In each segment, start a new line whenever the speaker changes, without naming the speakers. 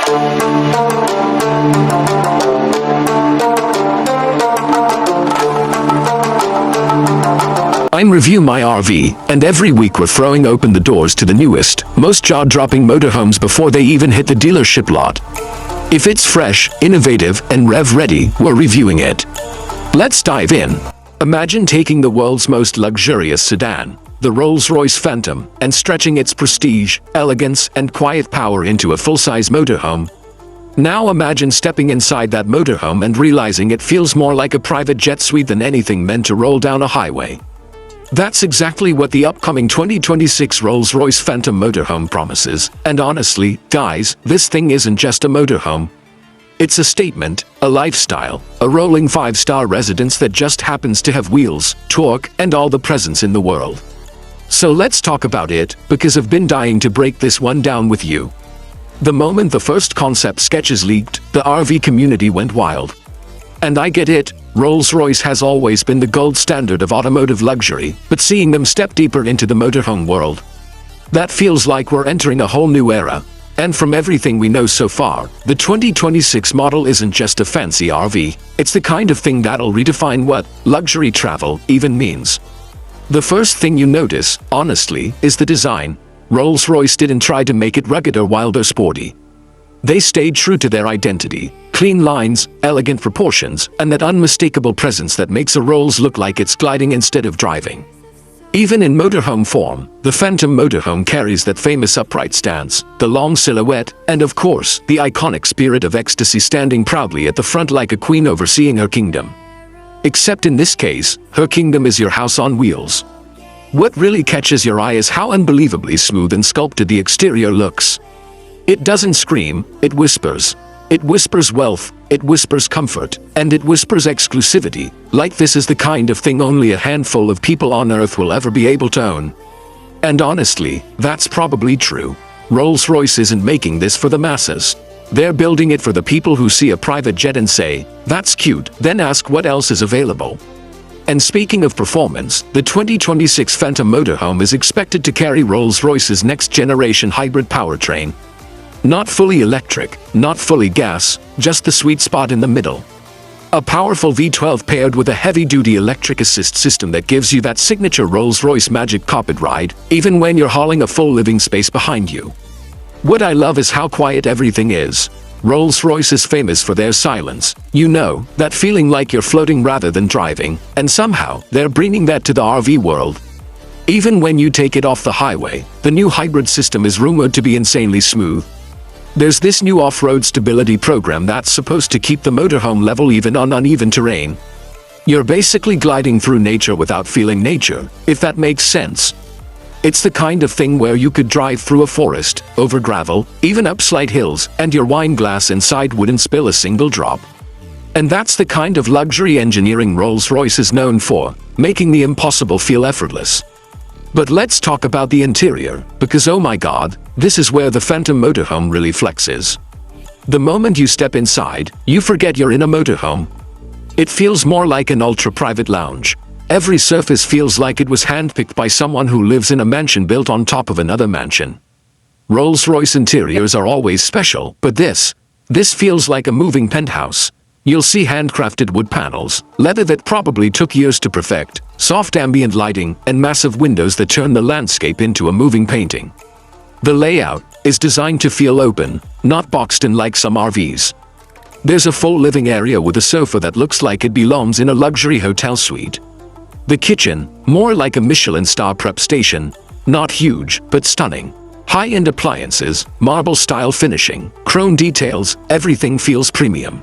I'm Review My RV, and every week we're throwing open the doors to the newest, most jaw-dropping motorhomes before they even hit the dealership lot. If it's fresh, innovative, and rev-ready, we're reviewing it. Let's dive in. Imagine taking the world's most luxurious sedan, the Rolls-Royce Phantom, and stretching its prestige, elegance, and quiet power into a full-size motorhome. Now imagine stepping inside that motorhome and realizing it feels more like a private jet suite than anything meant to roll down a highway. That's exactly what the upcoming 2026 Rolls-Royce Phantom Motorhome promises, and honestly, guys, this thing isn't just a motorhome. It's a statement, a lifestyle, a rolling 5-star residence that just happens to have wheels, torque, and all the presence in the world. So let's talk about it, because I've been dying to break this one down with you. The moment the first concept sketches leaked, the RV community went wild. And I get it, Rolls-Royce has always been the gold standard of automotive luxury, but seeing them step deeper into the motorhome world, that feels like we're entering a whole new era. And from everything we know so far, the 2026 model isn't just a fancy RV, it's the kind of thing that'll redefine what luxury travel even means. The first thing you notice, honestly, is the design. Rolls-Royce didn't try to make it rugged or wild or sporty. They stayed true to their identity. Clean lines, elegant proportions, and that unmistakable presence that makes a Rolls look like it's gliding instead of driving. Even in motorhome form, the Phantom Motorhome carries that famous upright stance, the long silhouette, and of course, the iconic Spirit of Ecstasy standing proudly at the front like a queen overseeing her kingdom. Except in this case, her kingdom is your house on wheels. What really catches your eye is how unbelievably smooth and sculpted the exterior looks. It doesn't scream, it whispers. It whispers wealth, it whispers comfort, and it whispers exclusivity, like this is the kind of thing only a handful of people on Earth will ever be able to own. And honestly, that's probably true. Rolls-Royce isn't making this for the masses. They're building it for the people who see a private jet and say, "That's cute," then ask what else is available. And speaking of performance, the 2026 Phantom Motorhome is expected to carry Rolls-Royce's next-generation hybrid powertrain. Not fully electric, not fully gas, just the sweet spot in the middle. A powerful V12 paired with a heavy-duty electric assist system that gives you that signature Rolls-Royce magic carpet ride, even when you're hauling a full living space behind you. What I love is how quiet everything is. Rolls-Royce is famous for their silence. You know, that feeling like you're floating rather than driving, and somehow, they're bringing that to the RV world. Even when you take it off the highway, the new hybrid system is rumored to be insanely smooth. There's this new off-road stability program that's supposed to keep the motorhome level even on uneven terrain. You're basically gliding through nature without feeling nature, if that makes sense. It's the kind of thing where you could drive through a forest, over gravel, even up slight hills, and your wine glass inside wouldn't spill a single drop. And that's the kind of luxury engineering Rolls-Royce is known for, making the impossible feel effortless. But let's talk about the interior, because oh my god, this is where the Phantom Motorhome really flexes. The moment you step inside, you forget you're in a motorhome. It feels more like an ultra-private lounge. Every surface feels like it was handpicked by someone who lives in a mansion built on top of another mansion. Rolls-Royce interiors are always special, but this feels like a moving penthouse. You'll see handcrafted wood panels, leather that probably took years to perfect, soft ambient lighting, and massive windows that turn the landscape into a moving painting. The layout is designed to feel open, not boxed in like some RVs. There's a full living area with a sofa that looks like it belongs in a luxury hotel suite. The kitchen, more like a Michelin star prep station, not huge, but stunning. High-end appliances, marble-style finishing, chrome details, everything feels premium.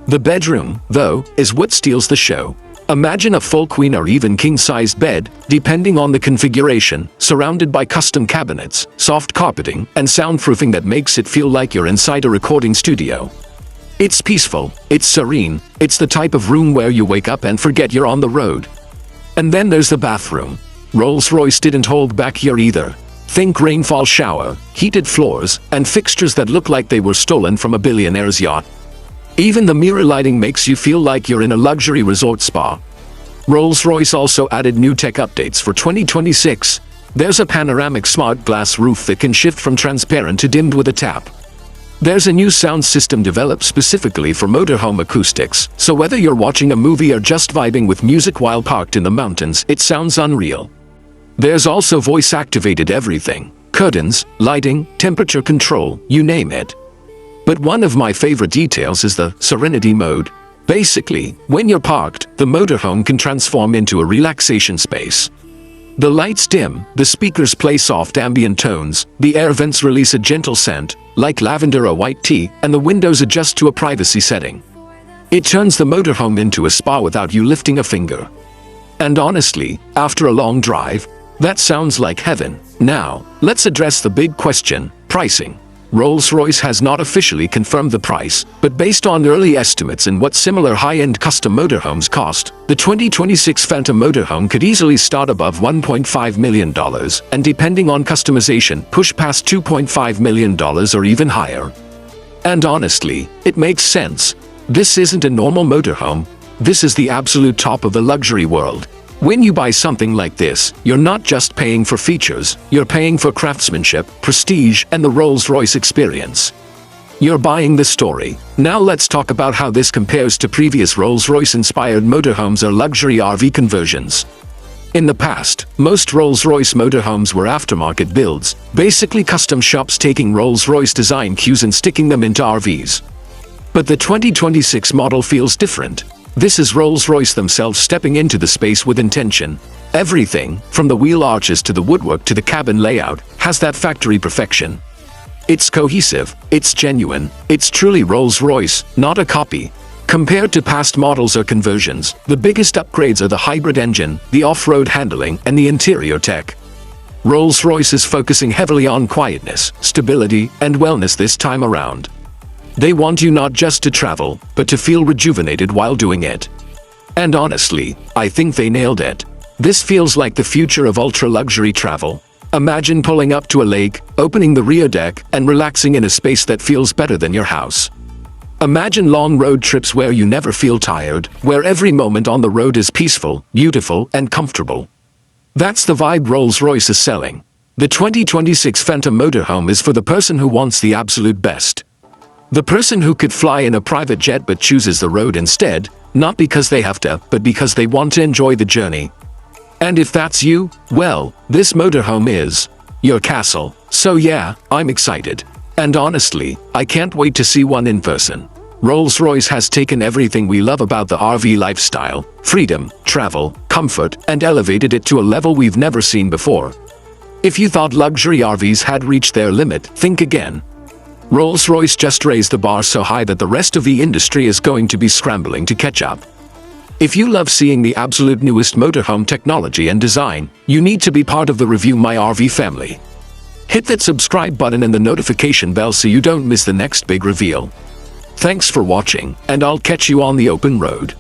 The bedroom, though, is what steals the show. Imagine a full queen or even king-sized bed, depending on the configuration, surrounded by custom cabinets, soft carpeting, and soundproofing that makes it feel like you're inside a recording studio. It's peaceful, it's serene, it's the type of room where you wake up and forget you're on the road. And then there's the bathroom. Rolls-Royce didn't hold back here either. Think rainfall shower, heated floors, and fixtures that look like they were stolen from a billionaire's yacht. Even the mirror lighting makes you feel like you're in a luxury resort spa. Rolls-Royce also added new tech updates for 2026. There's a panoramic smart glass roof that can shift from transparent to dimmed with a tap. There's a new sound system developed specifically for motorhome acoustics, so whether you're watching a movie or just vibing with music while parked in the mountains, it sounds unreal. There's also voice-activated everything: curtains, lighting, temperature control, you name it. But one of my favorite details is the Serenity mode. Basically, when you're parked, the motorhome can transform into a relaxation space. The lights dim, the speakers play soft ambient tones, the air vents release a gentle scent, like lavender or white tea, and the windows adjust to a privacy setting. It turns the motorhome into a spa without you lifting a finger. And honestly, after a long drive, that sounds like heaven. Now, let's address the big question: pricing. Rolls-Royce has not officially confirmed the price, but based on early estimates and what similar high-end custom motorhomes cost, the 2026 Phantom Motorhome could easily start above $1.5 million, and depending on customization, push past $2.5 million or even higher. And honestly, it makes sense. This isn't a normal motorhome. This is the absolute top of the luxury world. When you buy something like this, you're not just paying for features, you're paying for craftsmanship, prestige, and the Rolls-Royce experience. You're buying the story. Now let's talk about how this compares to previous Rolls-Royce-inspired motorhomes or luxury RV conversions. In the past, most Rolls-Royce motorhomes were aftermarket builds, basically custom shops taking Rolls-Royce design cues and sticking them into RVs. But the 2026 model feels different. This is Rolls-Royce themselves stepping into the space with intention. Everything, from the wheel arches to the woodwork to the cabin layout, has that factory perfection. It's cohesive, it's genuine, it's truly Rolls-Royce, not a copy. Compared to past models or conversions, the biggest upgrades are the hybrid engine, the off-road handling, and the interior tech. Rolls-Royce is focusing heavily on quietness, stability, and wellness this time around. They want you not just to travel, but to feel rejuvenated while doing it. And honestly, I think they nailed it. This feels like the future of ultra-luxury travel. Imagine pulling up to a lake, opening the rear deck, and relaxing in a space that feels better than your house. Imagine long road trips where you never feel tired, where every moment on the road is peaceful, beautiful, and comfortable. That's the vibe Rolls-Royce is selling. The 2026 Phantom Motorhome is for the person who wants the absolute best. The person who could fly in a private jet but chooses the road instead, not because they have to, but because they want to enjoy the journey. And if that's you, well, this motorhome is your castle. So yeah, I'm excited. And honestly, I can't wait to see one in person. Rolls-Royce has taken everything we love about the RV lifestyle, freedom, travel, comfort, and elevated it to a level we've never seen before. If you thought luxury RVs had reached their limit, think again. Rolls-Royce just raised the bar so high that the rest of the industry is going to be scrambling to catch up. If you love seeing the absolute newest motorhome technology and design, you need to be part of the Review My RV family. Hit that subscribe button and the notification bell so you don't miss the next big reveal. Thanks for watching, and I'll catch you on the open road.